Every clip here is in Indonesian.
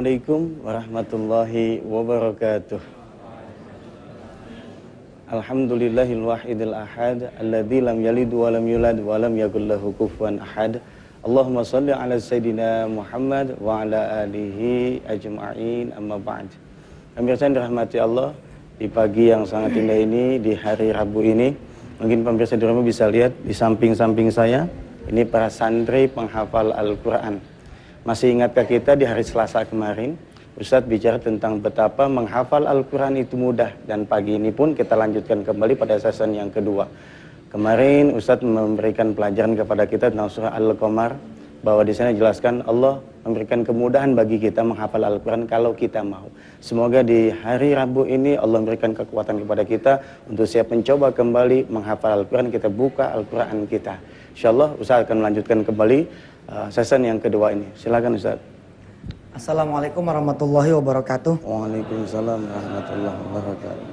Assalamualaikum warahmatullahi wabarakatuh. Alhamdulillahil wahidil ahad alladzi lam yalid wa lam yulad wa lam yakul lahu kufuwan ahad. Allahumma shalli ala sayyidina Muhammad wa ala alihi ajma'in, amma ba'd. Pemirsa yang dirahmati Allah, di pagi yang sangat indah ini, di hari Rabu ini, mungkin pemirsa di rumah bisa lihat di samping-samping saya, ini para santri penghafal Al-Quran. Masih ingatkah kita di hari Selasa kemarin, Ustadz bicara tentang betapa menghafal Al-Quran itu mudah, dan pagi ini pun kita lanjutkan kembali pada season yang kedua. Kemarin Ustadz memberikan pelajaran kepada kita tentang surah Al-Qamar, bahwa di sana jelaskan Allah memberikan kemudahan bagi kita menghafal Al-Quran kalau kita mau. Semoga di hari Rabu ini Allah memberikan kekuatan kepada kita untuk siap mencoba kembali menghafal Al-Quran. Kita buka Al-Quran kita. InsyaAllah Ustadz akan melanjutkan kembali season yang kedua ini. Silakan Ustadz. Assalamualaikum warahmatullahi wabarakatuh. Waalaikumsalam warahmatullahi wabarakatuh.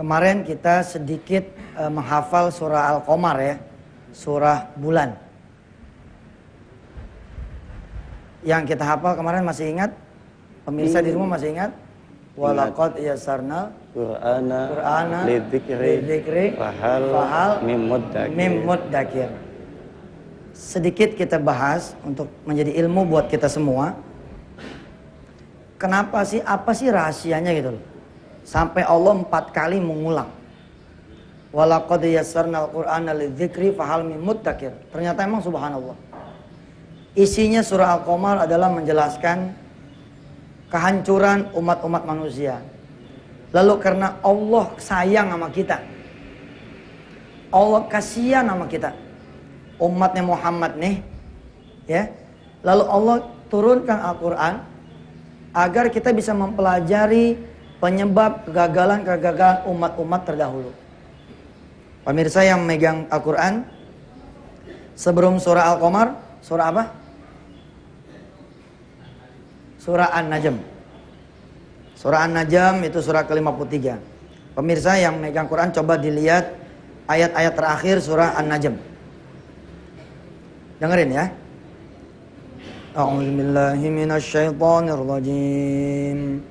Kemarin kita sedikit menghafal surah Al-Qamar ya, surah bulan. Yang kita hafal kemarin masih ingat? Pemirsa di rumah masih ingat? Walaqad yassarnal Qur'ana lidzikri fahal mim muddakir. Sedikit kita bahas untuk menjadi ilmu buat kita semua. Kenapa sih, apa sih rahasianya gitu loh, sampai Allah 4 kali mengulang walaqad yassarnal Qur'ana lidzikri fahal mim muddakir. Ternyata emang subhanallah, isinya surah Al-Qamar adalah menjelaskan kehancuran umat-umat manusia. Lalu karena Allah sayang sama kita, Allah kasihan sama kita, umatnya Muhammad nih ya, lalu Allah turunkan Al-Quran agar kita bisa mempelajari penyebab kegagalan-kegagalan umat-umat terdahulu. Pemirsa yang megang Al-Quran, sebelum surah Al-Qamar, surah apa? Surah An-Najm. Surah An-Najm itu surah ke-53. Pemirsa yang megang Quran, coba dilihat ayat-ayat terakhir surah An-Najm. Dengerin ya. A'udzubillahi minasyaitonirrajim.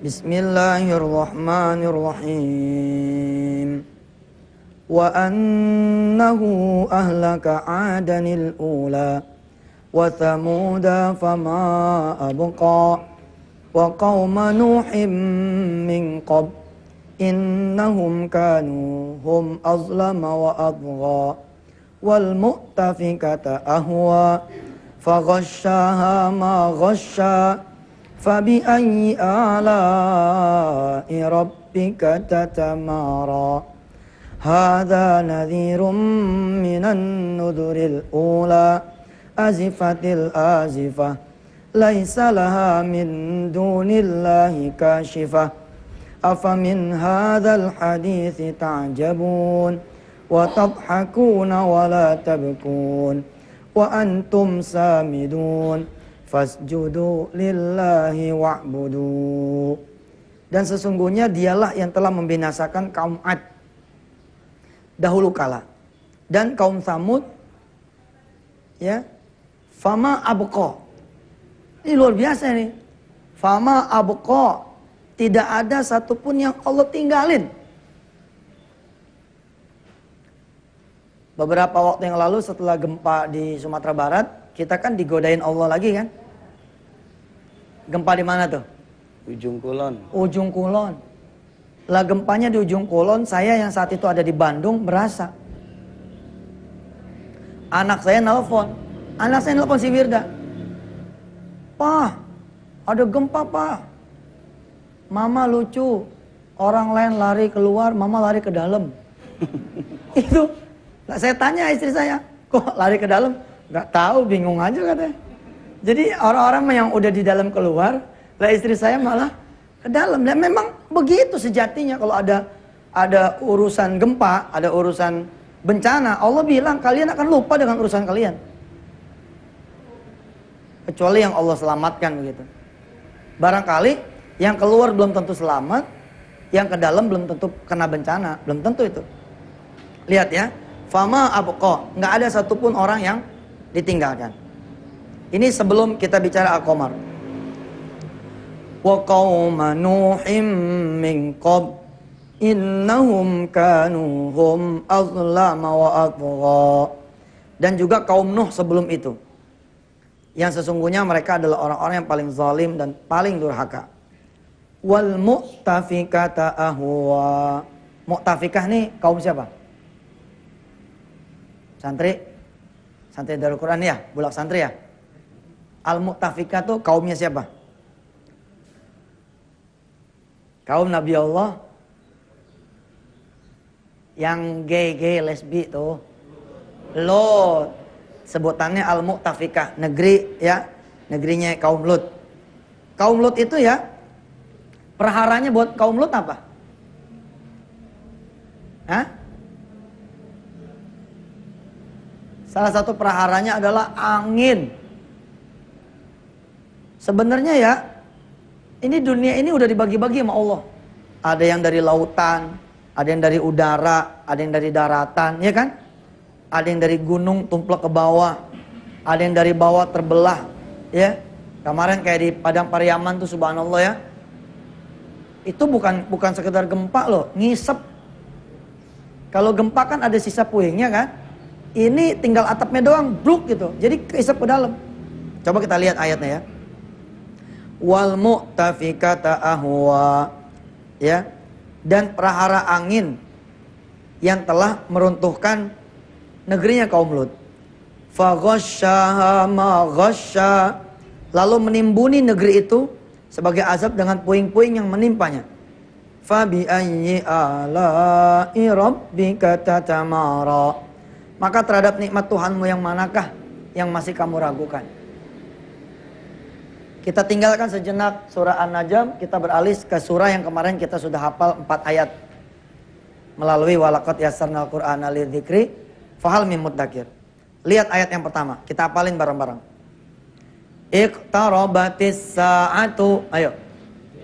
Bismillahirrahmanirrahim. Wa annahu ahlaka 'adanil ula wa thamuda fama abqa wa qauma nuhim min qab innahum kanu hum azlama wa adgha wal mu'tafikata ahwa faghashaha ma ghasha fabi ayyi ala'i rabbika tatamara hadza nadhirum minan nuduril ula azifatil azifah laisa laha min dunillahi kashifah afamin hadzal hadithi ta'jabun wa tadhakuna wa la tabkun wa antum samidun fasjudu lillahi wa'budu. Dan sesungguhnya dialah yang telah membinasakan kaum Ad dahulu kala dan kaum Tsamud ya. Fama abqa, ini luar biasa nih. Fama abqa, tidak ada satupun yang Allah tinggalin. Beberapa waktu yang lalu setelah gempa di Sumatera Barat, kita kan digodain Allah lagi kan. Gempa di mana tuh? Ujung Kulon. Ujung Kulon. Lah gempanya di Ujung Kulon, saya yang saat itu ada di Bandung berasa. Anak saya nelpon si Wirda. "Pak, ada gempa, Pak. Mama lucu. Orang lain lari keluar, mama lari ke dalam." Itu. Nah, saya tanya istri saya, "Kok lari ke dalam?" "Gak tahu, bingung aja," katanya. Jadi orang-orang yang udah di dalam keluar, lah istri saya malah ke dalam. Dan memang begitu sejatinya kalau ada urusan gempa, ada urusan bencana, Allah bilang kalian akan lupa dengan urusan kalian. Kecuali yang Allah selamatkan begitu. Barangkali yang keluar belum tentu selamat, yang ke dalam belum tentu kena bencana, belum tentu itu. Lihat ya, fama abqa, nggak ada satupun orang yang ditinggalkan. Ini sebelum kita bicara Al-Qamar. Wa qauma Nuhim min qabl innahum kanu hum azlama wa atgha. Dan juga kaum Nuh sebelum itu. Yang sesungguhnya mereka adalah orang-orang yang paling zalim dan paling durhaka. Wal mu'tafikata ahwa. Mu'tafikah nih kaum siapa? Santri Darul Quran ya, bulak santri ya. Al-Mu'tafikah tuh kaumnya siapa? Kaum Nabi Allah yang gay lesbi tuh. Lot. Sebutannya Al-Mu'tafikah, negeri ya, negerinya kaum Lut. Kaum Lut itu ya, perharanya buat kaum Lut apa? Hah? Salah satu perharanya adalah angin. Sebenarnya ya, ini dunia ini udah dibagi-bagi sama Allah. Ada yang dari lautan, ada yang dari udara, ada yang dari daratan, ya kan? Ada yang dari gunung tumplek ke bawah, ada yang dari bawah terbelah, ya. Kemarin kayak di Padang Pariaman tuh subhanallah ya. Itu bukan sekedar gempa loh, ngisep. Kalau gempa kan ada sisa puingnya kan? Ini tinggal atapnya doang, bluk gitu. Jadi keisep ke dalam. Coba kita lihat ayatnya ya. Wal mu'tafikata ahwa. Ya. Dan prahara angin yang telah meruntuhkan negerinya kaum Lut. Faghasyaha ma ghasya. Lalu menimbuni negeri itu sebagai azab dengan puing-puing yang menimpanya. Fabi ayyi ala'i rabbika tatamara. Maka terhadap nikmat Tuhanmu yang manakah yang masih kamu ragukan? Kita tinggalkan sejenak surah An-Najm, kita beralih ke surah yang kemarin kita sudah hafal 4 ayat. Melalui walaqad yassarnal Qur'ana lidzikri fahal mim muddakir. Lihat ayat yang pertama, kita hafalin bareng-bareng. Iqtarabatis sa'atu. Ayo.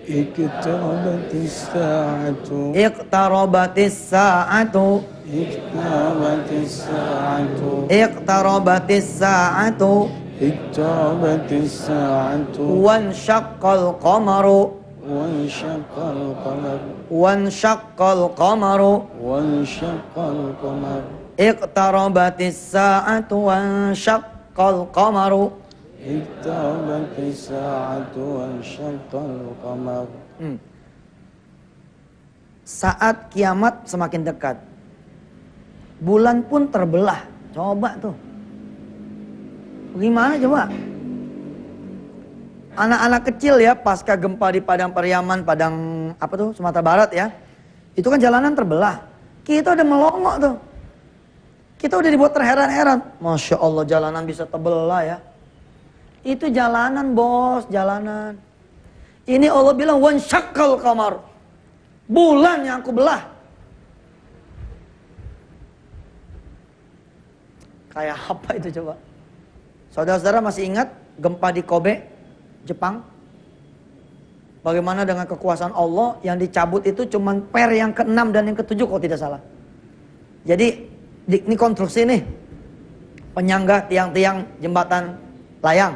Iqtarabatis sa'atu. Iqtarabatis sa'atu. Iqtarabatis sa'atu. Iqtarabatis sa'atu. Iqtarabatis sa'atu. Wansyaqqal qamaru. Wansyaqqal qamar. Wansyaqqal qamaru. Wansyaqqal qamar. Iqtarabatis sa'atu wansyaqqal qamaru. Iqtarabatis sa'atu wansyaqqal qamar. Saat kiamat semakin dekat, bulan pun terbelah. Coba tuh. Gimana coba? Anak-anak kecil ya pasca gempa di Padang Pariaman, Padang apa tuh Sumatera Barat ya. Itu kan jalanan terbelah. Kita udah melongok tuh. Kita udah dibuat terheran-heran. Masya Allah jalanan bisa terbelah ya. Itu jalanan bos, jalanan. Ini Allah bilang wansyaqqal qamar. Bulan yang aku belah. Kayak apa itu coba? Saudara-saudara masih ingat gempa di Kobe, Jepang? Bagaimana dengan kekuasaan Allah yang dicabut itu cuman per yang ke-6 dan yang ke-7 kalau tidak salah. Jadi ini konstruksi nih. Penyangga tiang-tiang jembatan layang.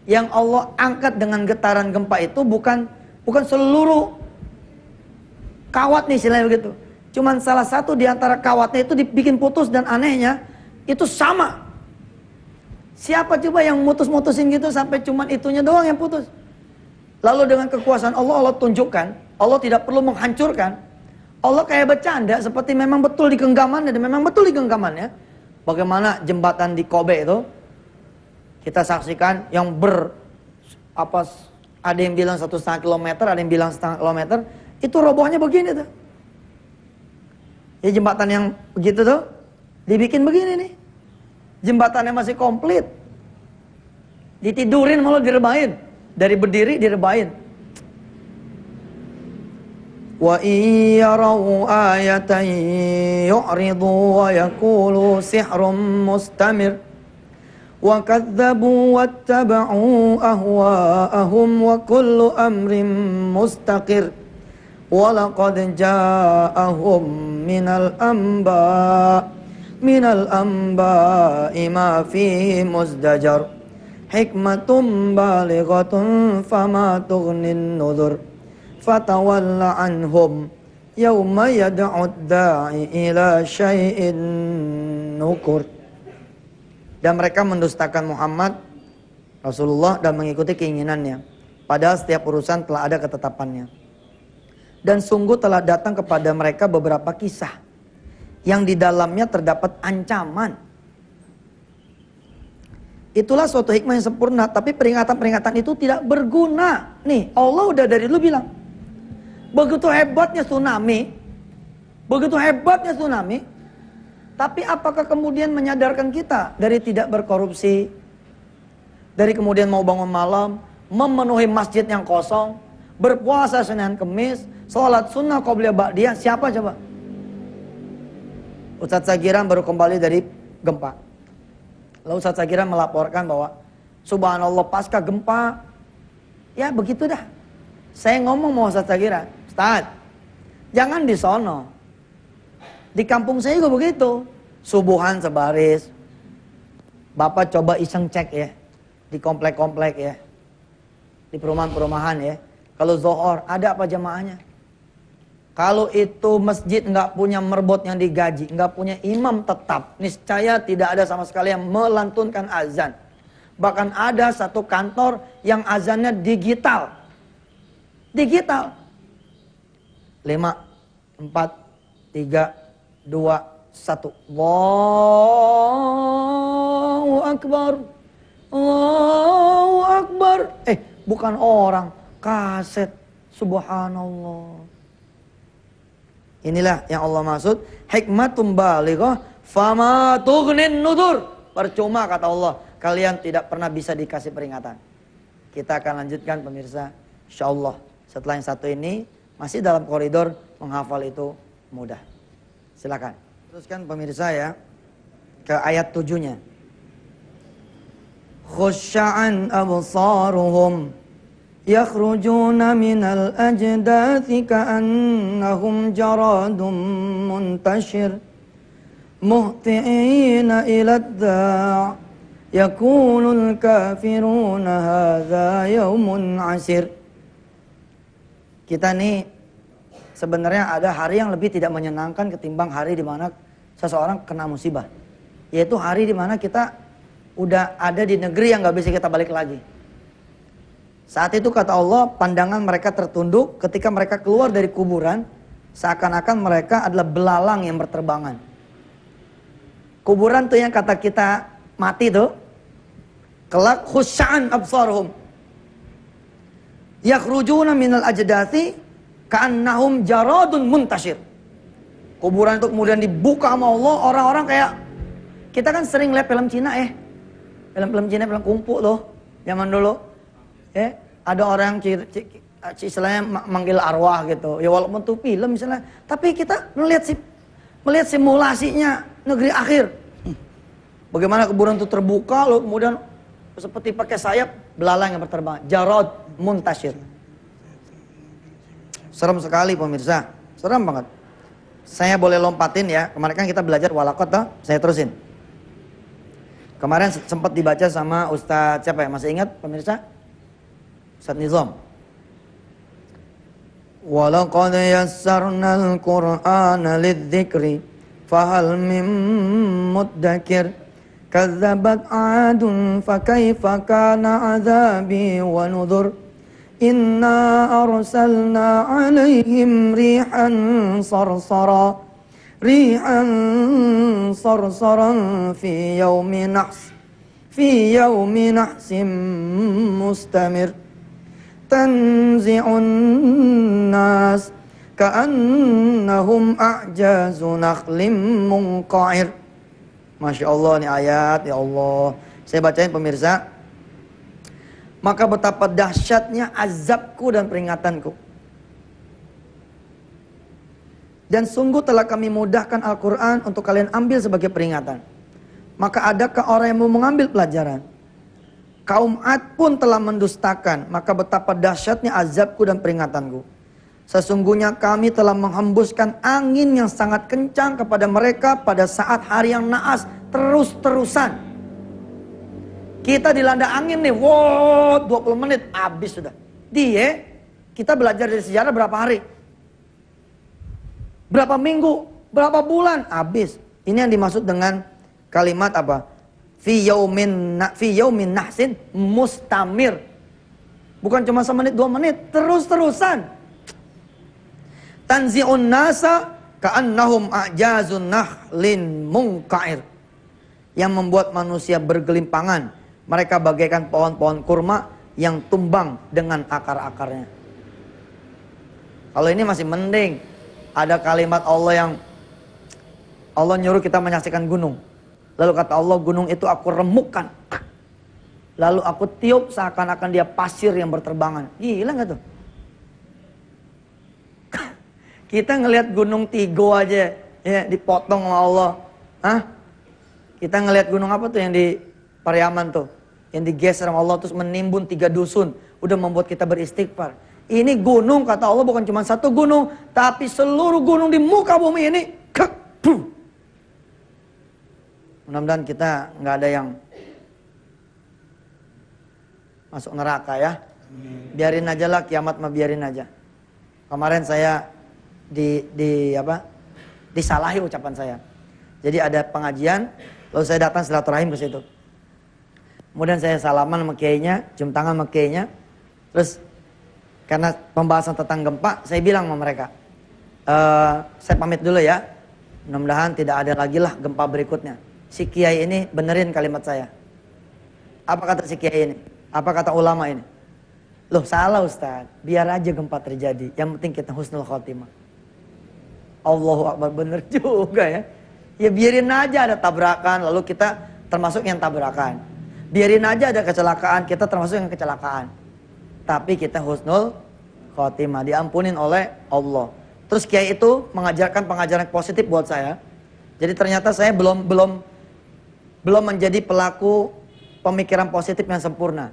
Yang Allah angkat dengan getaran gempa itu bukan seluruh kawat nih istilahnya begitu. Cuman salah satu di antara kawatnya itu dibikin putus dan anehnya itu sama. Siapa coba yang mutus-mutusin gitu sampai cuman itunya doang yang putus. Lalu dengan kekuasaan Allah tunjukkan, Allah tidak perlu menghancurkan. Allah kayak bercanda seperti memang betul di genggamannya dan memang betul di genggamannya. Bagaimana jembatan di Kobe itu kita saksikan yang ada yang bilang 1,5 kilometer, ada yang bilang 0,5 kilometer, itu robohnya begini tuh. Ya jembatan yang begitu tuh dibikin begini nih. Jembatannya masih komplit. Ditidurin malah direbahin. Dari berdiri direbahin. Wa iyarau ayatan yu'ridu wa yaqulu sihrun mustamir. Wa kadzabu wattaba'u ahwa'ahum wa kullu amrin mustaqir. Wa laqad ja'ahum minal anba'i ma fihi muzdajar. hikmatum balighatun fama tughnin nudhur fatawalla anhum yauma yad'ud da'i ila syai'in nukur. Dan mereka mendustakan Muhammad Rasulullah dan mengikuti keinginannya, padahal setiap urusan telah ada ketetapannya. Dan sungguh telah datang kepada mereka beberapa kisah yang di dalamnya terdapat ancaman. Itulah suatu hikmah yang sempurna, tapi peringatan-peringatan itu tidak berguna. Nih, Allah udah dari dulu bilang, begitu hebatnya tsunami, tapi apakah kemudian menyadarkan kita dari tidak berkorupsi, dari kemudian mau bangun malam, memenuhi masjid yang kosong, berpuasa Senin Kemis, sholat sunnah qobliyah ba'diyah? Siapa coba? Ustadz Sagiran baru kembali dari gempa. Lalu Ustadz Sagiran melaporkan bahwa subhanallah pasca gempa, ya begitu dah. Saya ngomong sama Ustadz Sagiran, Ustadz, jangan di sono. Di kampung saya juga begitu. Subuhan sebaris. Bapak coba iseng cek ya. Di komplek-komplek ya. Di perumahan-perumahan ya. Kalau zohor, ada apa jamaahnya? Kalau itu masjid nggak punya merbot yang digaji, nggak punya imam tetap, niscaya tidak ada sama sekali yang melantunkan azan. Bahkan ada satu kantor yang azannya digital. Digital. 5, 4, 3, 2, 1. Allahu Akbar. Allahu Akbar. Bukan orang, kaset. Subhanallah. Inilah yang Allah maksud, hikmatum balighah fama tughnin nudur. Percuma kata Allah, kalian tidak pernah bisa dikasih peringatan. Kita akan lanjutkan pemirsa, insyaallah. Setelah yang satu ini masih dalam koridor menghafal itu mudah. Silakan. Teruskan pemirsa ya ke ayat 7-nya. Khusya'an absaruhum yakhrujuna minal ajdathi ka'annahum jaradun muntashir muhti'ina ilad da' yakulul kafiruna hadha yaumun asir. Kita nih sebenarnya ada hari yang lebih tidak menyenangkan ketimbang hari di mana seseorang kena musibah. Yaitu hari di mana kita udah ada di negeri yang gak bisa kita balik lagi. Saat itu kata Allah, pandangan mereka tertunduk ketika mereka keluar dari kuburan, seakan-akan mereka adalah belalang yang berterbangan. Kuburan tuh yang kata kita mati tuh, kelak khusya'an absaruhum yakhrujuna minal ajdathi ka'annahum jaradun muntashir. Kuburan itu kemudian dibuka sama Allah, orang-orang kayak, kita kan sering lihat film Cina film-film Cina, film kungfu loh, zaman dulu. Ada orang istilahnya manggil arwah gitu. Ya walaupun itu film misalnya, tapi kita melihat simulasinya negeri akhir. Bagaimana kuburan itu terbuka loh, kemudian seperti pakai sayap belalang yang berterbang, jarad muntashir. Serem sekali pemirsa, serem banget. Saya boleh lompatin ya, kemarin kan kita belajar walaqad toh, saya terusin. Kemarin sempat dibaca sama Ustadz siapa ya, masih ingat pemirsa? Ustadz Nizam. Walaqad yassarnal Qur'ana lidzikri fahal mim muddakir kadzabat 'adun fakaifa kana 'adzabi wa nudhur. Inna arsalna 'alaihim rihan sarsaran fi yawmi nahsim mustamir tanzi'un nas ka'annahum a'jazu nakhlim munqa'ir. Masya Allah nih ayat, ya Allah. Saya bacain pemirsa. Maka betapa dahsyatnya azabku dan peringatanku. Dan sungguh telah kami mudahkan Al-Quran untuk kalian ambil sebagai peringatan. Maka adakah orang yang mau mengambil pelajaran? Kaum Ad pun telah mendustakan. Maka betapa dahsyatnya azabku dan peringatanku. Sesungguhnya kami telah menghembuskan angin yang sangat kencang kepada mereka pada saat hari yang naas terus-terusan. Kita dilanda angin nih, wow 20 menit, habis sudah. Kita belajar dari sejarah berapa hari? Berapa minggu? Berapa bulan? Habis. Ini yang dimaksud dengan kalimat apa? Fi yaumin nahsin mustamir. Bukan cuma semenit 2 menit, terus-terusan. Tanzi'un nasa ka'annahum a'jazun nahlin munqa'ir. Yang membuat manusia bergelimpangan. Mereka bagaikan pohon-pohon kurma yang tumbang dengan akar-akarnya. Kalau ini masih mending. Ada kalimat Allah yang Allah nyuruh kita menyaksikan gunung. Lalu kata Allah, gunung itu aku remukkan. Lalu aku tiup seakan-akan dia pasir yang berterbangan. Gila gak tuh? Kita ngelihat gunung Tigo aja ya dipotong sama Allah. Hah? Kita ngelihat gunung apa tuh yang di Pariaman tuh, yang digeser sama Allah terus menimbun 3 dusun, udah membuat kita beristighfar. Ini gunung kata Allah bukan cuma satu gunung, tapi seluruh gunung di muka bumi ini. Mudah-mudahan kita nggak ada yang masuk neraka ya. Biarin aja lah kiamat mah biarin aja. Kemarin saya disalahi ucapan saya. Jadi ada pengajian, lalu saya datang silaturahim ke situ. Kemudian saya salaman sama kiainya, cium tangan sama kiainya. Terus karena pembahasan tentang gempa, saya bilang sama mereka, saya pamit dulu ya. Mudah-mudahan tidak ada lagi lah gempa berikutnya. Si kiai ini benerin kalimat saya. Apa kata si kiai ini? Apa kata ulama ini? Loh salah Ustaz, biar aja gempa terjadi. Yang penting kita husnul khotimah. Allahu Akbar, bener juga ya. Ya biarin aja ada tabrakan, lalu kita termasuk yang tabrakan. Biarin aja ada kecelakaan, kita termasuk yang kecelakaan. Tapi kita husnul khotimah, diampunin oleh Allah. Terus kiai itu mengajarkan pengajaran positif buat saya. Jadi ternyata saya belum menjadi pelaku pemikiran positif yang sempurna.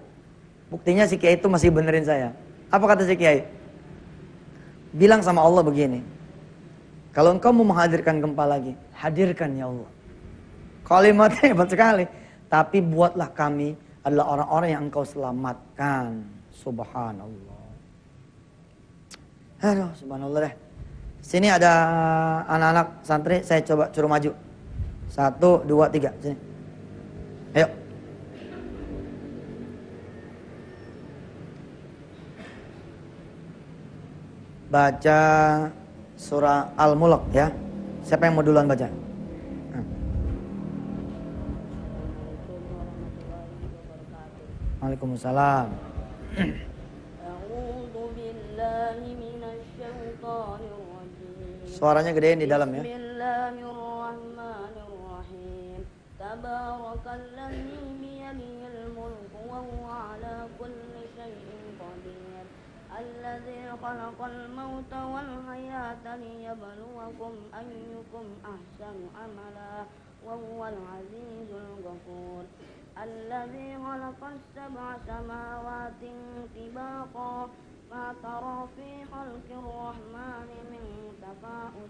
Buktinya si kiai itu masih benerin saya. Apa kata si kiai? Bilang sama Allah begini. Kalau engkau mau menghadirkan gempa lagi, hadirkan ya Allah. Kalimatnya hebat sekali. Tapi buatlah kami adalah orang-orang yang engkau selamatkan. Subhanallah. Aduh, subhanallah deh. Sini ada anak-anak santri, saya coba suruh maju. 1, 2, 3, sini. Ayo. Baca surah Al-Mulk ya. Siapa yang mau duluan baca? Waalaikumsalam. Suaranya gedein di dalam ya. Bismillahirrahmanirrahim. Tabarakalladzi biyadihil mulku wa huwa ala kulli syai'in qadir. Alladzi khalaqal mauta wal hayata liyabluwakum ayyukum ahsanu amala wa huwal azizul ghafur. Alladzi khalaqas sab'a samawatin tibaqa ma tara fi khalqir rahmani min tafawut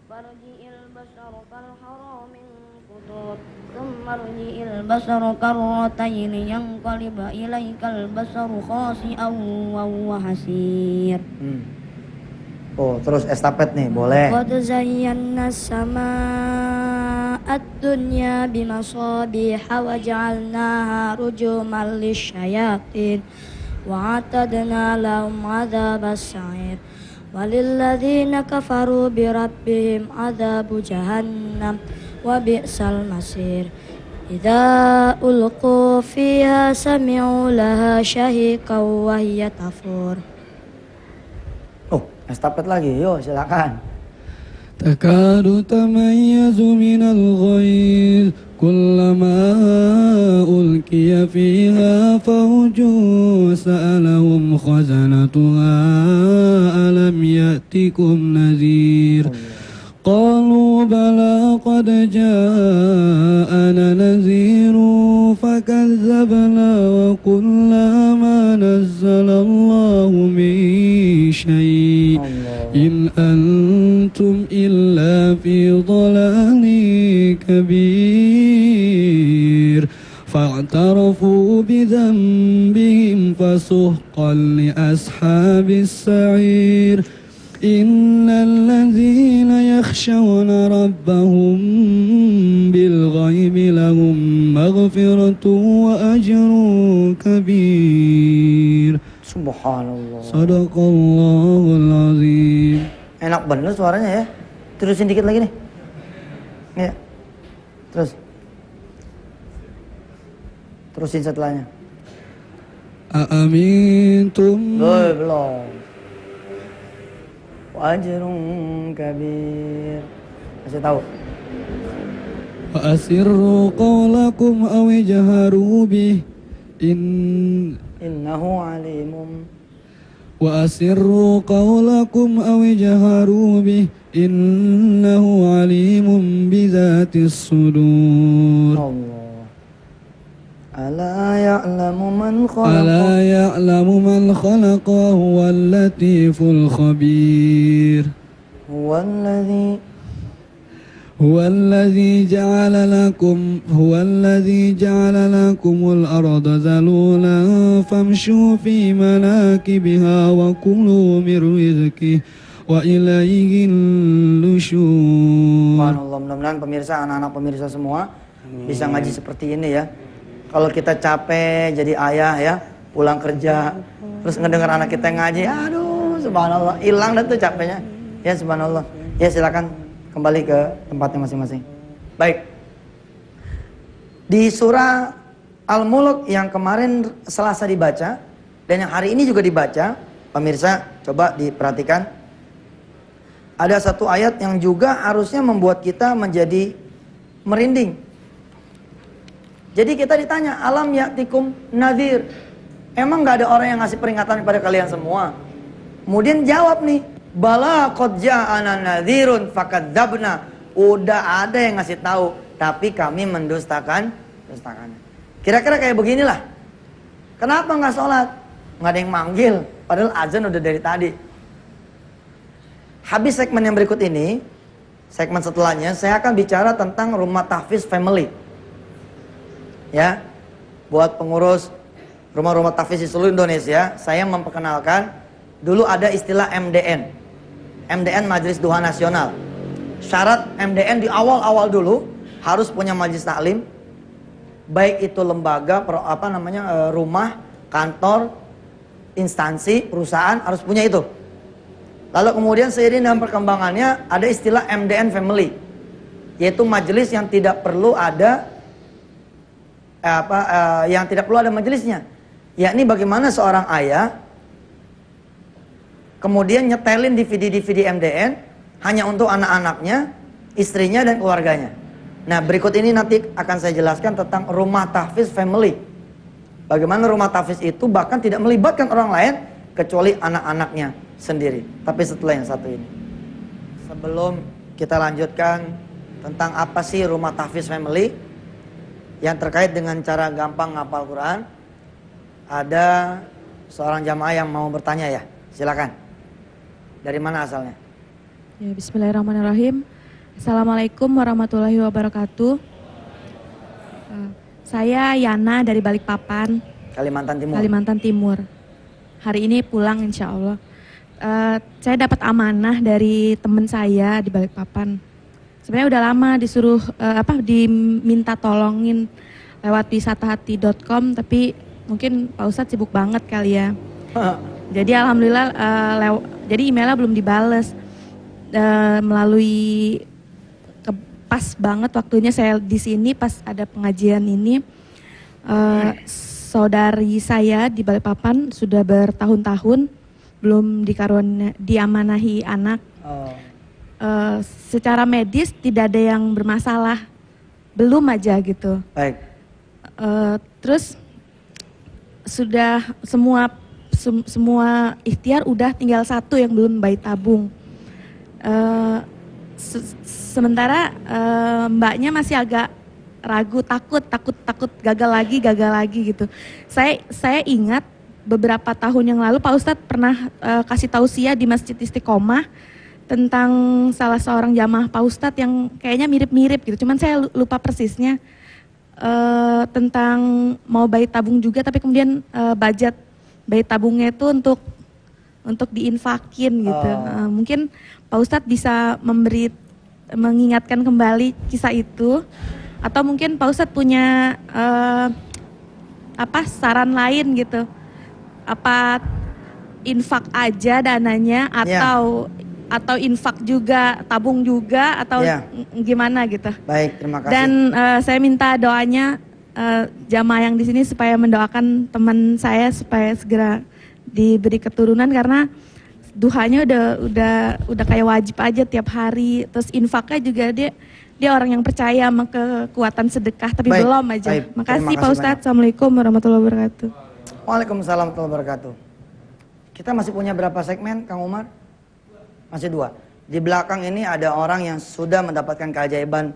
farji'il basara kal haramin qutur thumma rji'il basara karratayni yanqalib ilaikal basaru khasi'an wa huwa hasir. Oh, terus estafet nih, boleh. Qad zayyana sama'ad dunya bimasabiha wa ja'alnaha rujuman lisyayatin wa atadna lahum 'adzabas sa'ir walilladzina kafaru birabbihim 'adzabu jahannam wa bi'sal masir. Idza ulqu fiha sami'u laha shahiqan wa hiya tafur. Estafet lagi, yuk silakan. Takadu tamayyazu minal ghaiz kullama ulqiya fiha fawjun sa'alahum khazanatuha alam ya'tikum nadhir qalu bala qad ja'ana nadhirun fakazzabna wa qulna ma nazzalallahu min syai' in antum illa fi dhalalin kabir. فسحقا لأصحاب السعير إن الذين يخشون ربهم بالغيب لهم مغفرة وأجر كبير. Subhanallah. Sadaqallahul azim. Enak bener suaranya ya. Terusin dikit lagi nih. Ya. Terusin setelahnya. Aamintum. Belum. Wajrun kabir. Kasih tahu. Wa asirru qawlakum aw ijharu bih Innahu alimum. Wa asirru qawlakum aw ijharu bih innahu alimun bizatis sudur. Allah. Ala ya'lamu man khalaqa. Ala ya'lamu man khalaqa huwal latiful khabir. Huwallazi ja'ala lakumul arda zalulan famshu fi manakibiha wa kulu min rizqihi wa ilaihin nusyur. Subhanallah, mudah-mudahan pemirsa, anak-anak pemirsa semua bisa ngaji seperti ini ya. Kalau kita capek jadi ayah ya, pulang kerja terus ngedengar anak kita ngaji, aduh subhanallah, hilang dah tuh capeknya. Ya subhanallah. Ya silakan kembali ke tempatnya masing-masing. Baik. Di surah Al-Mulk yang kemarin Selasa dibaca dan yang hari ini juga dibaca, pemirsa coba diperhatikan. Ada satu ayat yang juga harusnya membuat kita menjadi merinding. Jadi kita ditanya, alam ya'tikum nadhir. Emang gak ada orang yang ngasih peringatan kepada kalian semua? Kemudian jawab nih, bala qad ja'ana nadhirun fakadzabna. Udah ada yang ngasih tahu, tapi kami mendustakannya. Kira-kira kayak beginilah. Kenapa gak sholat? Gak ada yang manggil, padahal azan udah dari tadi. Habis segmen yang berikut ini, segmen setelahnya, saya akan bicara tentang rumah tahfiz family. Ya, buat pengurus rumah-rumah tahfiz di seluruh Indonesia, saya memperkenalkan dulu ada istilah MDN. MDN Majelis Duha Nasional. Syarat MDN di awal-awal dulu harus punya majelis taklim, baik itu lembaga, rumah, kantor, instansi, perusahaan harus punya itu. Lalu kemudian seiring dengan perkembangannya ada istilah MDN Family, yaitu majelis yang tidak perlu ada majelisnya, yakni bagaimana seorang ayah kemudian nyetelin DVD MDN hanya untuk anak-anaknya, istrinya dan keluarganya. Nah berikut ini nanti akan saya jelaskan tentang rumah tahfiz family. Bagaimana rumah tahfiz itu bahkan tidak melibatkan orang lain kecuali anak-anaknya sendiri. Tapi setelah yang satu ini, sebelum kita lanjutkan tentang apa sih rumah tahfiz family yang terkait dengan cara gampang ngapal Quran, ada seorang jamaah yang mau bertanya ya, silakan. Dari mana asalnya? Ya, bismillahirrahmanirrahim. Assalamualaikum warahmatullahi wabarakatuh. Saya Yana dari Balikpapan, Kalimantan Timur. Hari ini pulang insya Allah. Saya dapat amanah dari teman saya di Balikpapan. Sebenarnya udah lama disuruh diminta tolongin lewat wisatahati.com, tapi mungkin Pak Ustadz sibuk banget kali ya. Jadi alhamdulillah jadi emailnya belum dibales. Melalui pas banget waktunya saya di sini pas ada pengajian ini. Saudari saya di Balikpapan sudah bertahun-tahun belum diamanahi anak. Secara medis tidak ada yang bermasalah, belum aja gitu. Baik. Terus sudah semua ikhtiar udah, tinggal satu yang belum bayi tabung. Sementara mbaknya masih agak ragu, takut gagal lagi gitu. Saya ingat beberapa tahun yang lalu Pak Ustadz pernah kasih tausiah di Masjid Istiqomah tentang salah seorang jamaah Pak Ustadz yang kayaknya mirip-mirip gitu. Cuman saya lupa persisnya, tentang mau bayi tabung juga, tapi kemudian budget bayi tabungnya itu untuk diinfakin gitu. Mungkin Pak Ustadz bisa mengingatkan kembali kisah itu, atau mungkin Pak Ustadz punya saran lain gitu, apa infak aja dananya atau infak juga, tabung juga, atau gimana gitu. Baik, terima kasih. Dan saya minta doanya jamaah yang di sini supaya mendoakan teman saya supaya segera diberi keturunan, karena duhanya udah kayak wajib aja tiap hari. Terus infaknya juga dia orang yang percaya sama kekuatan sedekah, tapi belum aja. Makasih Pak Ustadz. Assalamualaikum warahmatullahi wabarakatuh. Waalaikumsalam warahmatullahi wabarakatuh. Kita masih punya berapa segmen, Kang Umar? Masih 2. Di belakang ini ada orang yang sudah mendapatkan keajaiban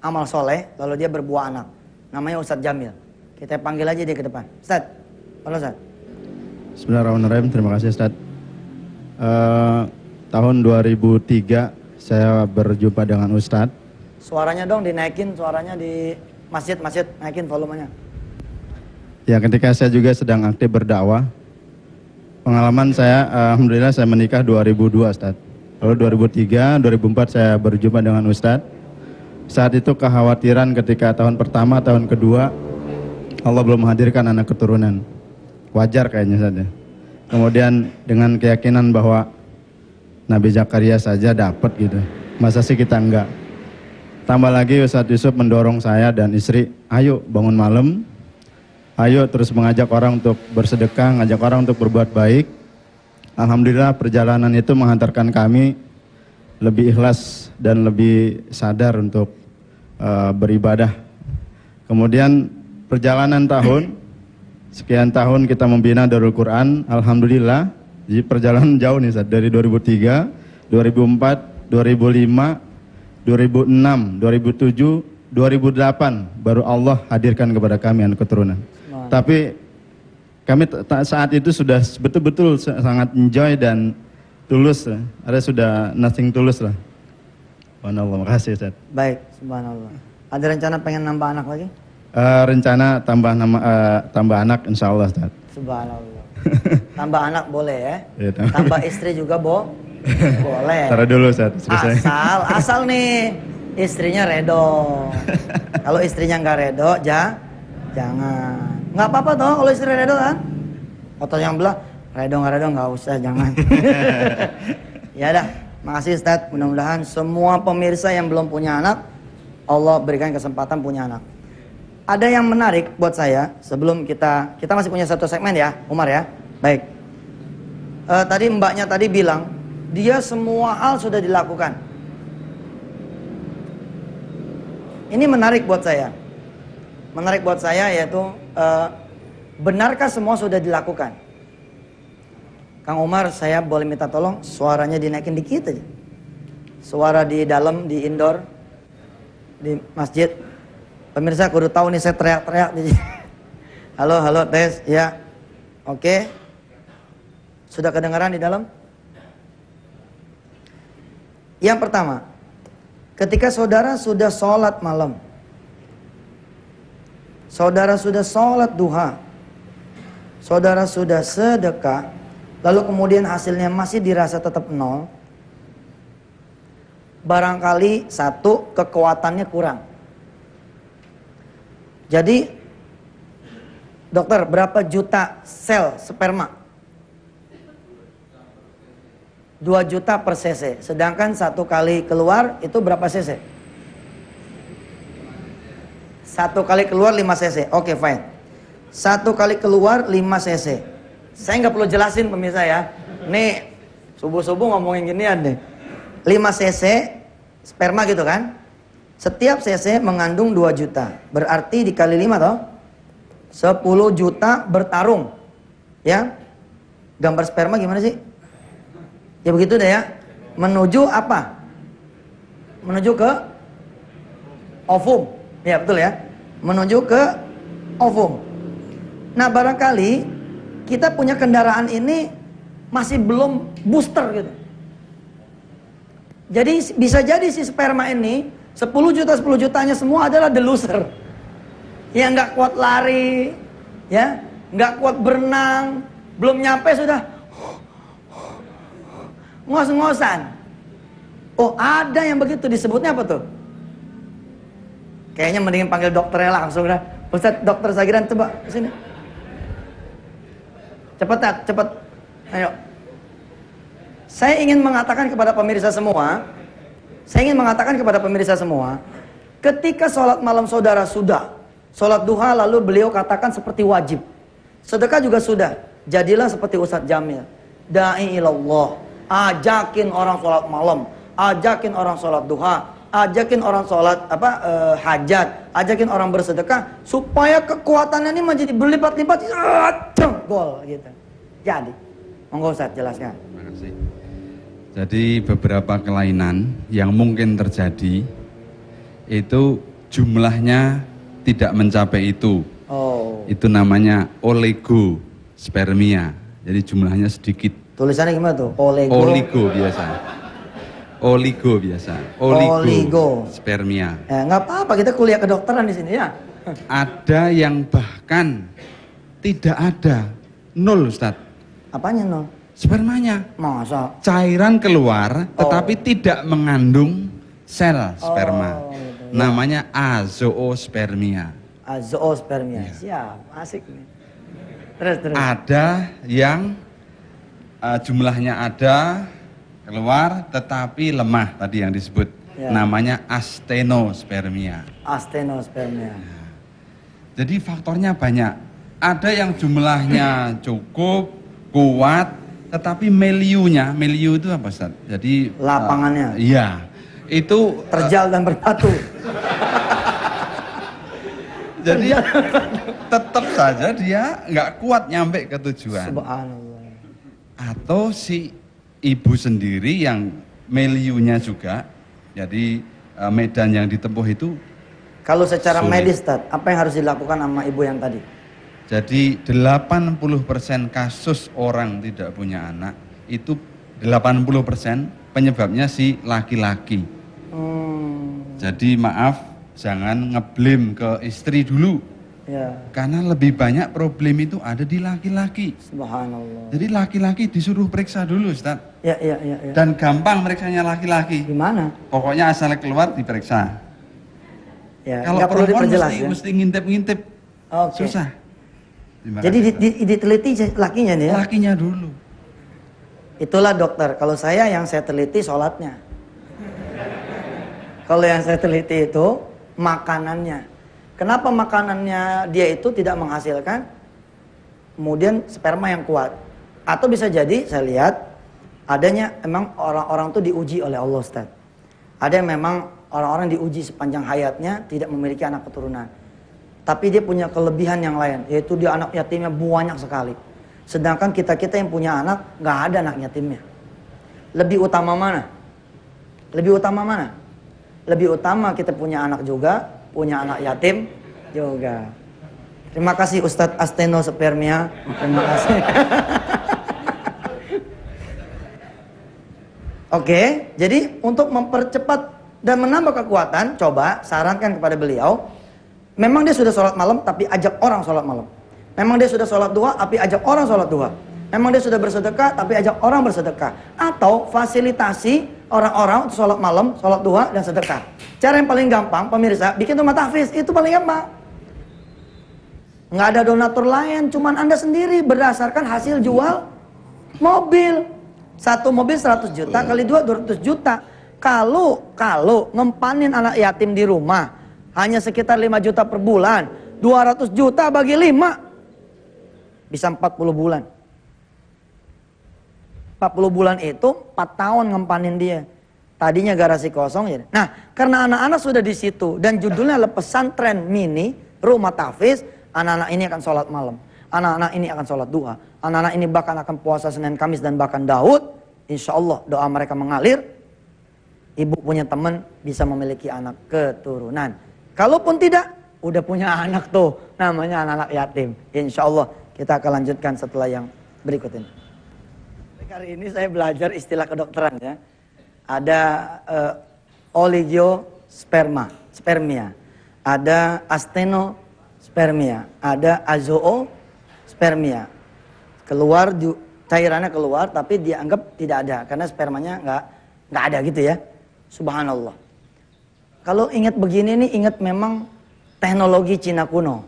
amal soleh, lalu dia berbuah anak. Namanya Ustadz Jamil. Kita panggil aja dia ke depan. Ustadz, halo Ustadz. Bismillahirrahmanirrahim, terima kasih Ustadz. Tahun 2003 saya berjumpa dengan Ustadz. Suaranya dong dinaikin, suaranya di masjid, naikin volumenya. Ya, ketika saya juga sedang aktif berdakwah. Pengalaman saya, alhamdulillah saya menikah 2002 Ustadz. Lalu 2003, 2004 saya berjumpa dengan Ustadz. Saat itu kekhawatiran ketika tahun pertama, tahun kedua Allah belum menghadirkan anak keturunan. Wajar kayaknya saja. Kemudian dengan keyakinan bahwa Nabi Zakaria saja dapat gitu, masa sih kita enggak. Tambah lagi Ustadz Yusuf mendorong saya dan istri, ayo bangun malam, ayo terus mengajak orang untuk bersedekah, ngajak orang untuk berbuat baik. Alhamdulillah perjalanan itu menghantarkan kami lebih ikhlas dan lebih sadar untuk beribadah. Kemudian perjalanan sekian tahun kita membina Darul Quran, alhamdulillah. Jadi perjalanan jauh nih Ustaz, dari 2003, 2004, 2005, 2006, 2007, 2008 baru Allah hadirkan kepada kami anak keturunan. Tapi kami saat itu sudah betul-betul sangat enjoy dan tulus, ada sudah nothing tulus lah. Subhanallah, makasih Ustaz. Baik, subhanallah. Ada rencana pengen nambah anak lagi? Rencana tambah anak insya Allah Ustaz. Subhanallah. Tambah anak boleh ya? Ya, tambah istri juga boleh. Taruh dulu Ustaz. Asal nih istrinya redo. Kalau istrinya nggak redo, jangan. Nggak apa-apa toh kalau istri redo kan? Atau yang belah redo nggak usah, jangan. Ya dah, makasih Ustaz. Mudah-mudahan semua pemirsa yang belum punya anak, Allah berikan kesempatan punya anak. Ada yang menarik buat saya sebelum kita masih punya satu segmen ya, Umar ya. Baik. Tadi mbaknya tadi bilang dia semua hal sudah dilakukan. Ini menarik buat saya. Menarik buat saya yaitu benarkah semua sudah dilakukan? Kang Umar, saya boleh minta tolong suaranya dinaikin dikit aja. Suara di dalam, di indoor, di masjid. Pemirsa kudu tahu nih saya teriak-teriak di sini. Halo, tes, ya. Oke. Sudah kedengaran di dalam? Yang pertama, ketika saudara sudah sholat malam, saudara sudah sholat duha, saudara sudah sedekah, lalu kemudian hasilnya masih dirasa tetap nol, barangkali satu, kekuatannya kurang. Jadi, dokter, berapa juta sel sperma? 2 juta per cc. Sedangkan 1 kali keluar itu berapa cc? 1 kali keluar 5 cc. Oke, fine. 1 kali keluar 5 cc. Saya nggak perlu jelasin pemirsa ya. Nih, subuh-subuh ngomongin ginian deh. 5 cc sperma gitu kan? Setiap cc mengandung 2 juta. Berarti dikali 5 toh? 10 juta bertarung. Ya? Gambar sperma gimana sih? Ya begitu deh ya. Menuju apa? Menuju ke ovum. Ya betul ya. Menuju ke ovum. Nah barangkali kita punya kendaraan ini masih belum booster gitu. Jadi bisa jadi si sperma ini 10 jutanya semua adalah the loser. Yang nggak kuat lari, ya, nggak kuat berenang, belum nyampe sudah ngos-ngosan. Oh, ada yang begitu, disebutnya apa tuh? Kayaknya mendingin panggil dokternya langsung dah. Ustaz, dokter Zagiran coba kesini. Cepet, cepet. Ayo. Saya ingin mengatakan kepada pemirsa semua, ketika sholat malam saudara sudah, sholat duha lalu beliau katakan seperti wajib. Sedekah juga sudah. Jadilah seperti Ustadz Jamil. Da'i ilallah. Ajakin orang sholat malam. Ajakin orang sholat duha. Ajakin orang sholat hajat. Ajakin orang bersedekah. Supaya kekuatannya ini menjadi berlipat-lipat. Gol gitu. Jadi. Monggo Ustadz jelaskan. Terima kasih. Jadi beberapa kelainan yang mungkin terjadi itu jumlahnya tidak mencapai itu. Oh. Itu namanya oligospermia. Jadi jumlahnya sedikit. Tulisannya gimana tuh? Oligo biasa. Oligospermia. Ya, nggak apa-apa, kita kuliah kedokteran di sini ya. Ada yang bahkan tidak ada, 0 Ustadz. Apanya 0? Spermanya. Masa? Cairan keluar tetapi tidak mengandung sel sperma. Gitu, ya. Namanya azoospermia. Azoospermia. Ya. Siap, asik nih. Terus. Ada yang jumlahnya ada keluar tetapi lemah tadi yang disebut. Ya. Namanya astenospermia. Astenospermia. Jadi faktornya banyak. Ada yang jumlahnya cukup kuat, tetapi milieu itu apa Ustaz? Jadi lapangannya. Iya. Itu terjal dan berbatu. Jadi tetap saja dia nggak kuat nyampe ke tujuan. Subhanallah. Atau si ibu sendiri yang milieunya juga, jadi medan yang ditempuh itu. Kalau secara sulit. medis, Tad, apa yang harus dilakukan sama ibu yang tadi? Jadi 80% kasus orang tidak punya anak itu 80% penyebabnya si laki-laki. Jadi maaf, jangan ngeblame ke istri dulu. Ya. Karena lebih banyak problem itu ada di laki-laki. Subhanallah. Jadi laki-laki disuruh periksa dulu, Ustaz. Ya. Dan gampang periksanya laki-laki. Gimana? Pokoknya asal keluar diperiksa. Ya, kalau perlu perempuan diperjelas, mesti ngintip-ngintip. Okay. Susah. Jadi diteliti lakinya nih ya? Lakinya dulu. Itulah dokter. Kalau saya yang saya teliti sholatnya. Kalau yang saya teliti itu makanannya. Kenapa makanannya dia itu tidak menghasilkan kemudian sperma yang kuat? Atau bisa jadi saya lihat adanya emang orang-orang tuh diuji oleh Allah, Ustaz. Ada yang memang orang-orang diuji sepanjang hayatnya tidak memiliki anak keturunan. Tapi dia punya kelebihan yang lain, yaitu dia anak yatimnya banyak sekali. Sedangkan kita-kita yang punya anak nggak ada anak yatimnya. Lebih utama mana? Lebih utama kita punya anak juga, punya anak yatim juga. Terima kasih Ustadz Astenospermia. Terima kasih. Oke, jadi untuk mempercepat dan menambah kekuatan, coba sarankan kepada beliau. Memang dia sudah sholat malam, tapi ajak orang sholat malam. Memang dia sudah sholat duha, tapi ajak orang sholat duha. Memang dia sudah bersedekah, tapi ajak orang bersedekah. Atau fasilitasi orang-orang untuk sholat malam, sholat duha, dan sedekah. Cara yang paling gampang, pemirsa, bikin rumah tahfiz, itu paling gampang. Nggak ada donatur lain, cuman Anda sendiri berdasarkan hasil jual mobil. Satu mobil 100 juta, kali 200 juta. Kalau ngempanin anak yatim di rumah, hanya sekitar 5 juta per bulan, 200 juta bagi 5, bisa 40 bulan. 40 bulan itu 4 tahun ngempanin dia. Tadinya garasi kosong ya. Nah, karena anak-anak sudah di situ dan judulnya adalah pesantren mini rumah tahfiz, anak-anak ini akan sholat malam. Anak-anak ini akan sholat duha. Anak-anak ini bahkan akan puasa Senin, Kamis dan bahkan Daud. Insya Allah doa mereka mengalir. Ibu punya teman bisa memiliki anak keturunan. Kalaupun tidak, udah punya anak tuh, namanya anak-anak yatim. Insya Allah kita akan lanjutkan setelah yang berikut ini. Hari ini saya belajar istilah kedokteran ya. Ada spermia, ada astenospermia, ada azoosplemia, spermia. Keluar, cairannya keluar tapi dianggap tidak ada karena spermanya nggak ada gitu ya. Subhanallah. Kalau ingat begini nih, ingat memang teknologi Cina kuno.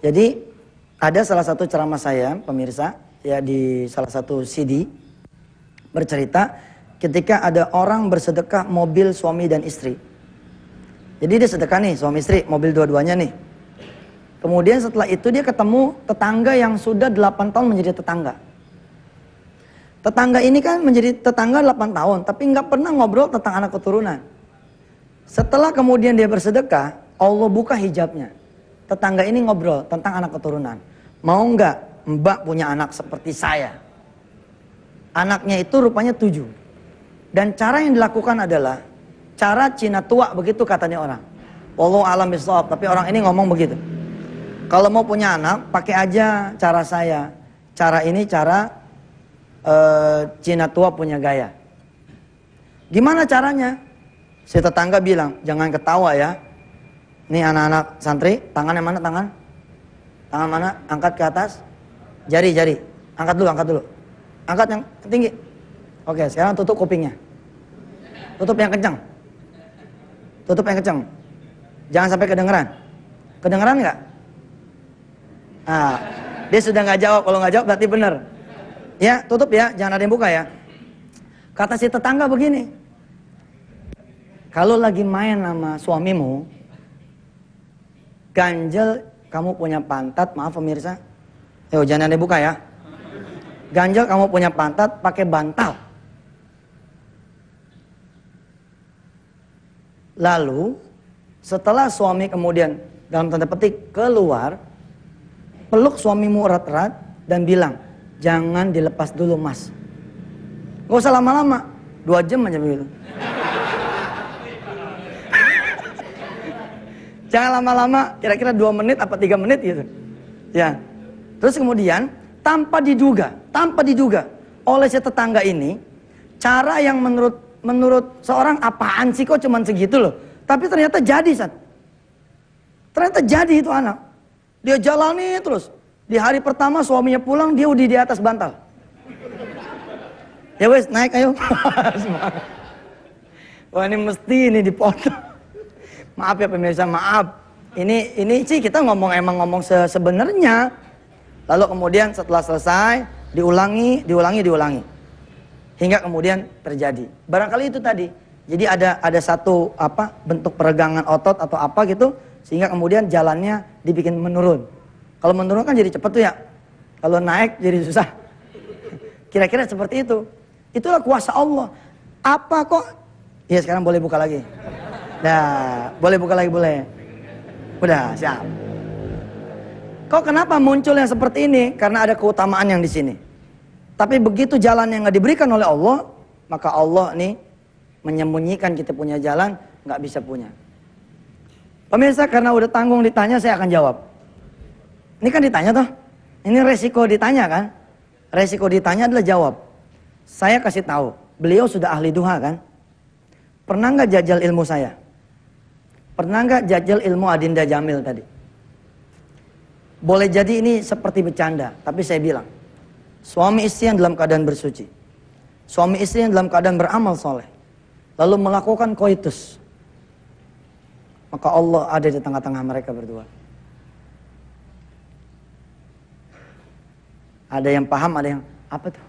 Jadi ada salah satu ceramah saya, pemirsa, ya di salah satu CD bercerita ketika ada orang bersedekah mobil suami dan istri. Jadi dia sedekah nih suami istri, mobil dua-duanya nih. Kemudian setelah itu dia ketemu tetangga yang sudah 8 tahun menjadi tetangga. Tetangga ini kan menjadi tetangga 8 tahun, tapi nggak pernah ngobrol tentang anak keturunan. Setelah kemudian dia bersedekah, Allah buka hijabnya. Tetangga ini ngobrol tentang anak keturunan. Mau nggak Mbak punya anak seperti saya? Anaknya itu rupanya 7. Dan cara yang dilakukan adalah cara Cina tua, begitu katanya orang. Wallahu a'lam bishawab, tapi orang ini ngomong begitu. Kalau mau punya anak, pakai aja cara saya. Cara ini cara Cina tua punya gaya. Gimana caranya? Si tetangga bilang, jangan ketawa ya. Nih anak-anak santri, tangannya mana tangan? Tangan mana? Angkat ke atas. Jari. Angkat dulu. Angkat yang tinggi. Oke, sekarang tutup kupingnya. Tutup yang kencang. Jangan sampai kedengeran. Kedengeran nggak? Nah, dia sudah nggak jawab. Kalau nggak jawab berarti benar. Ya, tutup ya. Jangan ada yang buka ya. Kata si tetangga begini. Kalau lagi main sama suamimu, ganjel kamu punya pantat, maaf pemirsa. Jangan ada yang buka ya. Ganjel kamu punya pantat pakai bantal. Lalu setelah suami kemudian dalam tanda petik keluar, peluk suamimu erat-erat dan bilang, jangan dilepas dulu mas. Gak usah lama-lama, 2 jam aja begitu. Jangan lama-lama, kira-kira 2 menit apa 3 menit gitu. Ya. Terus kemudian tanpa diduga oleh si tetangga ini, cara yang menurut seorang apaan sih kok cuman segitu loh. Tapi ternyata jadi, Sat. Ternyata jadi itu anak. Dia jalani terus. Di hari pertama suaminya pulang, dia udah di atas bantal. Ya wes, naik ayo. Wah ini mesti ini dipotong. Maaf ya pemirsa, maaf. Ini sih kita emang ngomong sebenarnya. Lalu kemudian setelah selesai, diulangi. Hingga kemudian terjadi. Barangkali itu tadi. Jadi ada satu bentuk peregangan otot atau apa gitu, sehingga kemudian jalannya dibikin menurun. Kalau menurun kan jadi cepet tuh ya. Kalau naik jadi susah. Kira-kira seperti itu. Itulah kuasa Allah. Apa kok? Ya sekarang boleh buka lagi. Nah, boleh buka lagi boleh. Udah, siap. Kok kenapa muncul yang seperti ini? Karena ada keutamaan yang di sini. Tapi begitu jalan yang nggak diberikan oleh Allah, maka Allah nih menyembunyikan kita punya jalan, nggak bisa punya. Pemirsa, karena udah tanggung ditanya, saya akan jawab. Ini kan ditanya toh. Ini resiko ditanya kan? Resiko ditanya adalah jawab. Saya kasih tahu, beliau sudah ahli duha kan? Pernah nggak jajal ilmu saya? Pernah nggak jajal ilmu Adinda Jamil tadi? Boleh jadi ini seperti bercanda, tapi saya bilang, suami istri yang dalam keadaan bersuci, suami istri yang dalam keadaan beramal soleh, lalu melakukan koitus, maka Allah ada di tengah-tengah mereka berdua. Ada yang paham, ada yang apa tuh?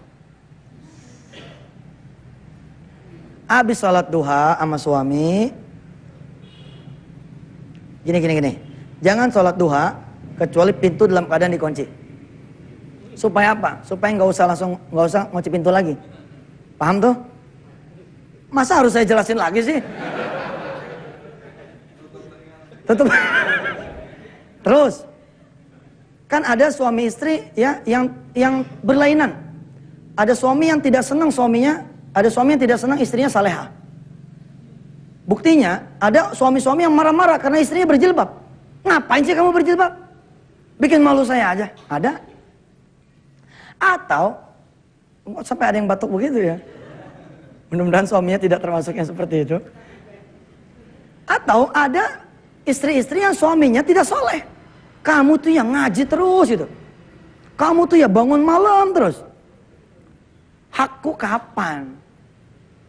Habis sholat duha sama suami, gini. Jangan sholat duha kecuali pintu dalam keadaan dikunci. Supaya apa? Supaya nggak usah ngunci pintu lagi. Paham tuh? Masa harus saya jelasin lagi sih? Tutup. Terus, kan ada suami istri ya yang berlainan. Ada suami yang tidak senang suaminya, ada suami yang tidak senang istrinya salehah. Buktinya, ada suami-suami yang marah-marah karena istrinya berjilbab. Ngapain sih kamu berjilbab? Bikin malu saya aja. Ada. Atau, sampai ada yang batuk begitu ya. Mudah-mudahan suaminya tidak termasuk yang seperti itu. Atau ada istri-istri yang suaminya tidak soleh. Kamu tuh yang ngaji terus gitu. Kamu tuh ya bangun malam terus. Hakku kapan?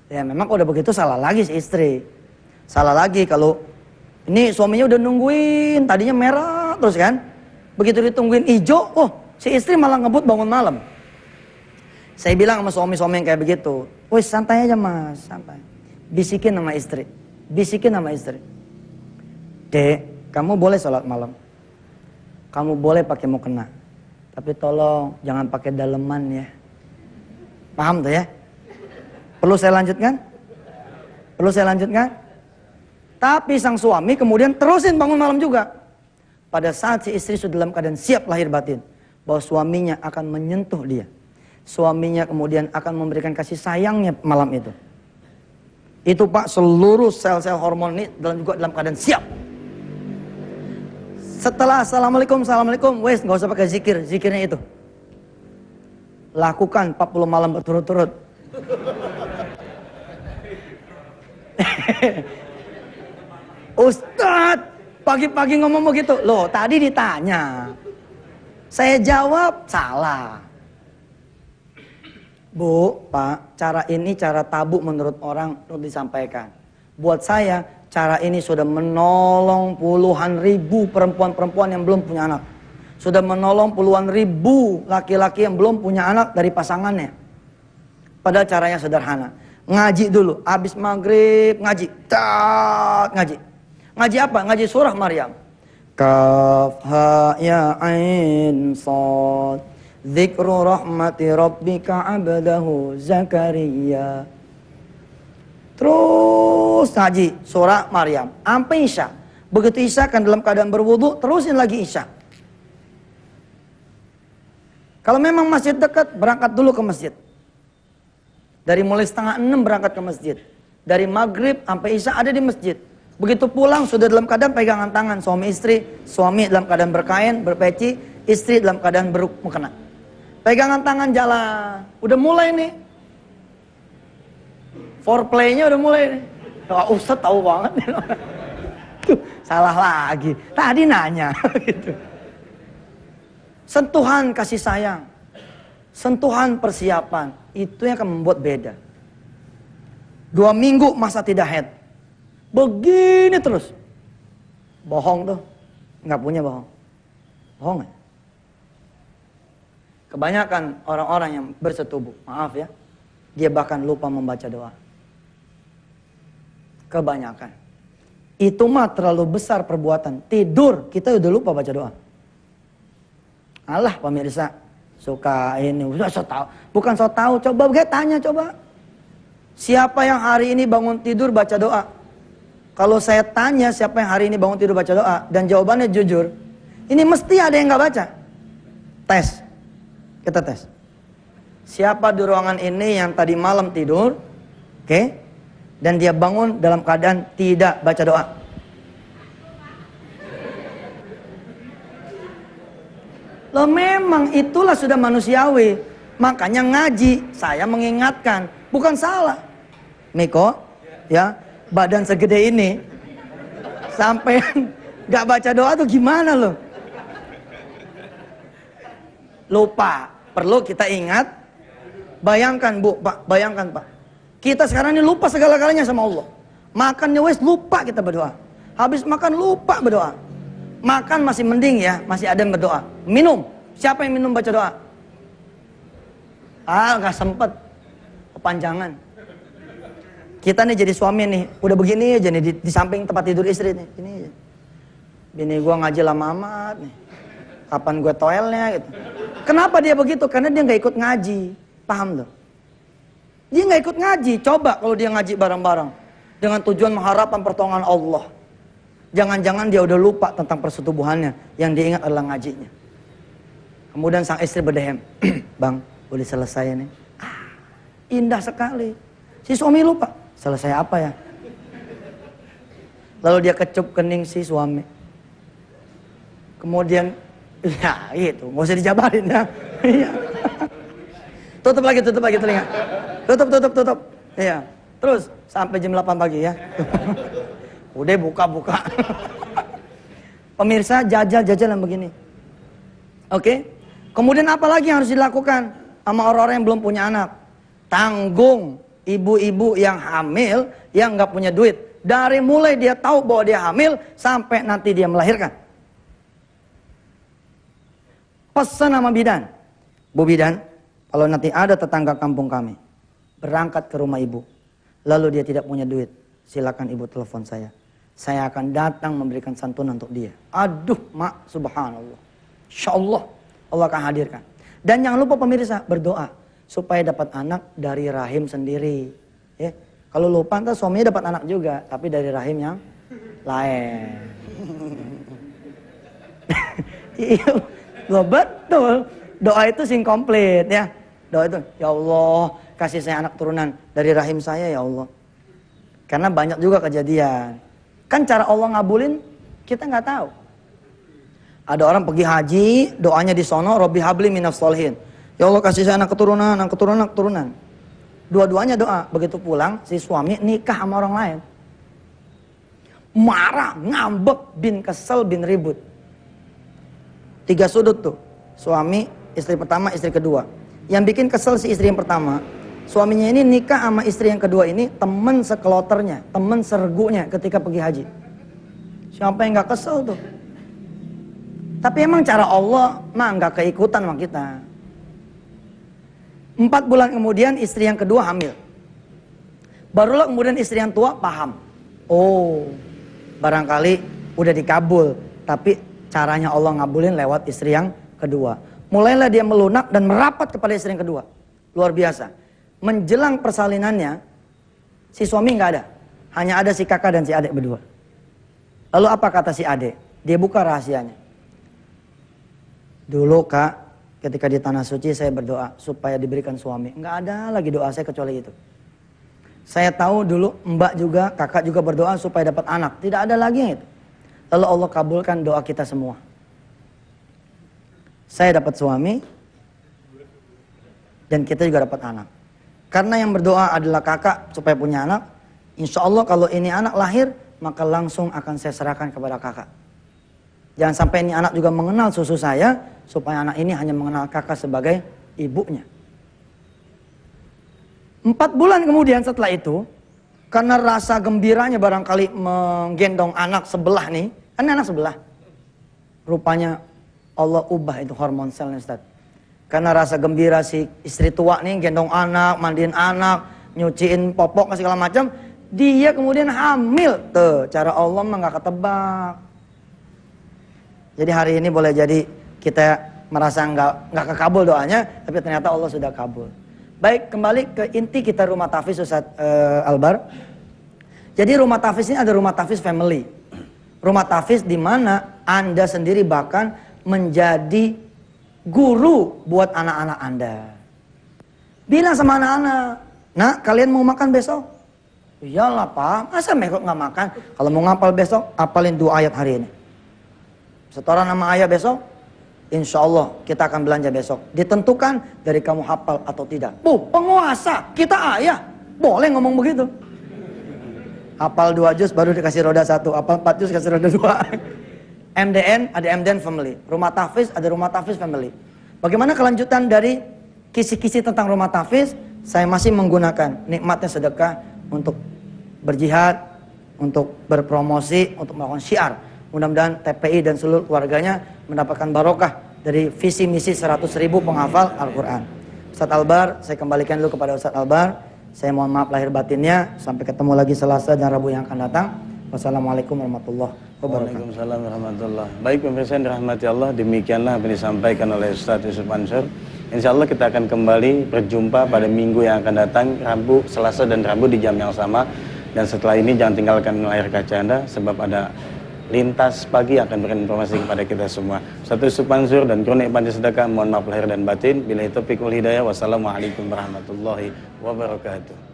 Ya memang udah begitu salah lagi si istri. Salah lagi kalau ini suaminya udah nungguin, tadinya merah terus kan. Begitu ditungguin hijau, oh si istri malah ngebut bangun malam. Saya bilang sama suami-suami yang kayak begitu, wih santai aja mas, santai. Bisikin sama istri, bisikin sama istri. Dek, kamu boleh sholat malam. Kamu boleh pakai mukena. Tapi tolong jangan pakai daleman ya. Paham tuh ya? Perlu saya lanjutkan? Perlu saya lanjutkan? Tapi sang suami kemudian terusin bangun malam juga. Pada saat si istri sudah dalam keadaan siap lahir batin, bahwa suaminya akan menyentuh dia. Suaminya kemudian akan memberikan kasih sayangnya malam itu. Itu Pak, seluruh sel-sel hormon ini juga dalam keadaan siap. Setelah assalamualaikum, assalamualaikum, wes nggak usah pakai zikir, zikirnya itu. Lakukan 40 malam berturut-turut. Ustadz, pagi-pagi ngomong begitu. Loh, tadi ditanya. Saya jawab, salah. Bu, Pak, cara ini cara tabu menurut orang untuk disampaikan. Buat saya, cara ini sudah menolong puluhan ribu perempuan-perempuan yang belum punya anak. Sudah menolong puluhan ribu laki-laki yang belum punya anak dari pasangannya. Padahal caranya sederhana. Ngaji dulu, habis maghrib ngaji. Ngaji. Ngaji apa? Ngaji surah Maryam. Kaf ha ya ain sad. Dzikru rahmati rabbika 'abdahu Zakaria. Terus ngaji surah Maryam sampai Isya. Begitu Isya kan dalam keadaan berwudu, terusin lagi Isya. Kalau memang masjid dekat, berangkat dulu ke masjid. Dari mulai 5:30 berangkat ke masjid. Dari maghrib sampai Isya ada di masjid. Begitu pulang sudah dalam keadaan pegangan tangan suami istri. Suami dalam keadaan berkain, berpeci. Istri dalam keadaan bermukena. Pegangan tangan jalan. Udah mulai nih. Foreplay-nya udah mulai nih. Wah, Ustaz tahu banget nih. Salah lagi. Tadi nanya gitu. Sentuhan kasih sayang, sentuhan persiapan, itu yang akan membuat beda. 2 minggu masa tidak haid, begini terus. Bohong tuh, nggak punya bohong. Bohong ya? Kebanyakan orang-orang yang bersetubuh, maaf ya, dia bahkan lupa membaca doa. Kebanyakan. Itu mah terlalu besar perbuatan. Tidur, kita udah lupa baca doa. Alah pemirsa, suka ini, so tahu. Bukan so tahu, coba tanya coba. Siapa yang hari ini bangun tidur baca doa? Kalau saya tanya siapa yang hari ini bangun tidur baca doa dan jawabannya jujur, ini mesti ada yang nggak baca. Tes, kita tes. Siapa di ruangan ini yang tadi malam tidur, oke? Dan dia bangun dalam keadaan tidak baca doa? Loh memang itulah sudah manusiawi. Makanya ngaji, saya mengingatkan, bukan salah. Miko, ya, badan segede ini, sampai gak baca doa tuh gimana loh? Lupa, perlu kita ingat. Bayangkan Bu, Pak, bayangkan Pak. Kita sekarang ini lupa segala-galanya sama Allah. Makannya wes lupa kita berdoa. Habis makan lupa berdoa. Makan masih mending ya, masih ada yang berdoa. Minum, siapa yang minum baca doa? Gak sempet, kepanjangan. Kita nih jadi suami nih, udah begini aja nih di samping tempat tidur istri nih. Ini aja. Bini gue ngaji lama amat nih. Kapan gue toelnya gitu. Kenapa dia begitu? Karena dia gak ikut ngaji. Paham tuh? Dia gak ikut ngaji. Coba kalau dia ngaji bareng-bareng. Dengan tujuan mengharapkan pertolongan Allah. Jangan-jangan dia udah lupa tentang persetubuhannya. Yang dia ingat adalah ngajinya. Kemudian sang istri berdehem. Bang, boleh selesai nih? Indah sekali. Si suami lupa. Selesai apa ya? Lalu dia kecup kening si suami. Kemudian, ya itu. Gak usah dijabarin ya. Tutup lagi telinga. Tutup. Iya. Terus sampai jam 8 pagi ya. Udah buka. Pemirsa jajal yang begini. Oke? Kemudian apa lagi yang harus dilakukan sama orang-orang yang belum punya anak? Tanggung ibu-ibu yang hamil, yang nggak punya duit. Dari mulai dia tahu bahwa dia hamil, sampai nanti dia melahirkan. Pesan sama bidan. Bu bidan, kalau nanti ada tetangga kampung kami berangkat ke rumah ibu, lalu dia tidak punya duit, silakan ibu telepon saya. Saya akan datang memberikan santunan untuk dia. Aduh, mak, subhanallah. Insya Allah, Allah akan hadirkan. Dan jangan lupa pemirsa, berdoa supaya dapat anak dari rahim sendiri. Ya. Kalau lupa, entah suaminya dapat anak juga, tapi dari rahim yang lain. Iya, betul. Doa itu sing komplit ya. Doa itu, ya Allah, kasih saya anak turunan dari rahim saya ya Allah. Karena banyak juga kejadian. Kan cara Allah ngabulin kita nggak tahu. Ada orang pergi haji, doanya di sono, Robbi habli minas solihin. Ya Allah kasih saya anak keturunan, anak keturunan, anak keturunan. Dua-duanya doa. Begitu pulang, si suami nikah sama orang lain. Marah, ngambek, bin kesel, bin ribut. 3 sudut tuh. Suami, istri pertama, istri kedua. Yang bikin kesel si istri yang pertama, suaminya ini nikah sama istri yang kedua ini temen sekeloternya, temen sergunya ketika pergi haji. Siapa yang gak kesel tuh? Tapi emang cara Allah mah gak keikutan sama kita. 4 bulan kemudian istri yang kedua hamil. Barulah kemudian istri yang tua paham. Oh, barangkali udah dikabul, tapi caranya Allah ngabulin lewat istri yang kedua. Mulailah dia melunak dan merapat kepada istri yang kedua. Luar biasa. Menjelang persalinannya, si suami nggak ada. Hanya ada si kakak dan si adik berdua. Lalu apa kata si adik? Dia buka rahasianya. Dulu kak, ketika di tanah suci saya berdoa supaya diberikan suami. Nggak ada lagi doa saya kecuali itu. Saya tahu dulu mbak juga, kakak juga berdoa supaya dapat anak. Tidak ada lagi yang itu. Lalu Allah kabulkan doa kita semua. Saya dapat suami, dan kita juga dapat anak. Karena yang berdoa adalah kakak supaya punya anak, insya Allah kalau ini anak lahir, maka langsung akan saya serahkan kepada kakak. Jangan sampai ini anak juga mengenal susu saya, supaya anak ini hanya mengenal kakak sebagai ibunya. 4 bulan kemudian setelah itu, karena rasa gembiranya barangkali menggendong anak sebelah nih, kan anak sebelah. Rupanya Allah ubah itu hormon selnya Ustaz. Karena rasa gembira si istri tua nih gendong anak, mandiin anak, nyuciin popok segala macam, dia kemudian hamil. Tuh, cara Allah mah nggak ketebak. Jadi hari ini boleh jadi kita merasa nggak kekabul doanya, tapi ternyata Allah sudah kabul. Baik, kembali ke inti kita rumah tahfiz Ustaz Albar. Jadi rumah tahfiz ini ada rumah tahfiz family. Rumah tahfiz di mana Anda sendiri bahkan menjadi guru buat anak-anak Anda. Bilang sama anak-anak, nak kalian mau makan besok? Iyalah pak, masa mereka nggak makan? Kalau mau ngapal besok, apalin 2 ayat hari ini. Setoran nama ayah besok, insya Allah kita akan belanja besok. Ditentukan dari kamu hafal atau tidak. Penguasa, kita ayah, boleh ngomong begitu. Hafal 2 juz baru dikasih roda 1, hafal 4 juz kasih roda 2. MDN ada MDN family, rumah tahfiz ada rumah tahfiz family. Bagaimana kelanjutan dari kisi-kisi tentang rumah tahfiz? Saya masih menggunakan nikmatnya sedekah untuk berjihad, untuk berpromosi, untuk melakukan syiar. Mudah-mudahan TPI dan seluruh keluarganya mendapatkan barokah dari visi misi 100.000 penghafal Al-Quran. Ustaz Albar, saya kembalikan dulu kepada Ustaz Albar. Saya mohon maaf lahir batinnya. Sampai ketemu lagi Selasa dan Rabu yang akan datang. Wassalamualaikum warahmatullahi wabarakatuh. Waalaikumsalam warahmatullahi wabarakatuh. Baik pemirsa yang dirahmati Allah, demikianlah apa yang disampaikan oleh Ustaz Yusuf Mansur. Insya Allah kita akan kembali berjumpa pada minggu yang akan datang, Rabu, Selasa dan Rabu di jam yang sama. Dan setelah ini jangan tinggalkan layar kaca Anda, sebab ada Lintas Pagi yang akan berikan informasi kepada kita semua. Ustaz Yusuf Mansur dan Kronik Panti Sedekah, mohon maaf lahir dan batin. Bila itu fikul hidayah, wassalamualaikum warahmatullahi wabarakatuh.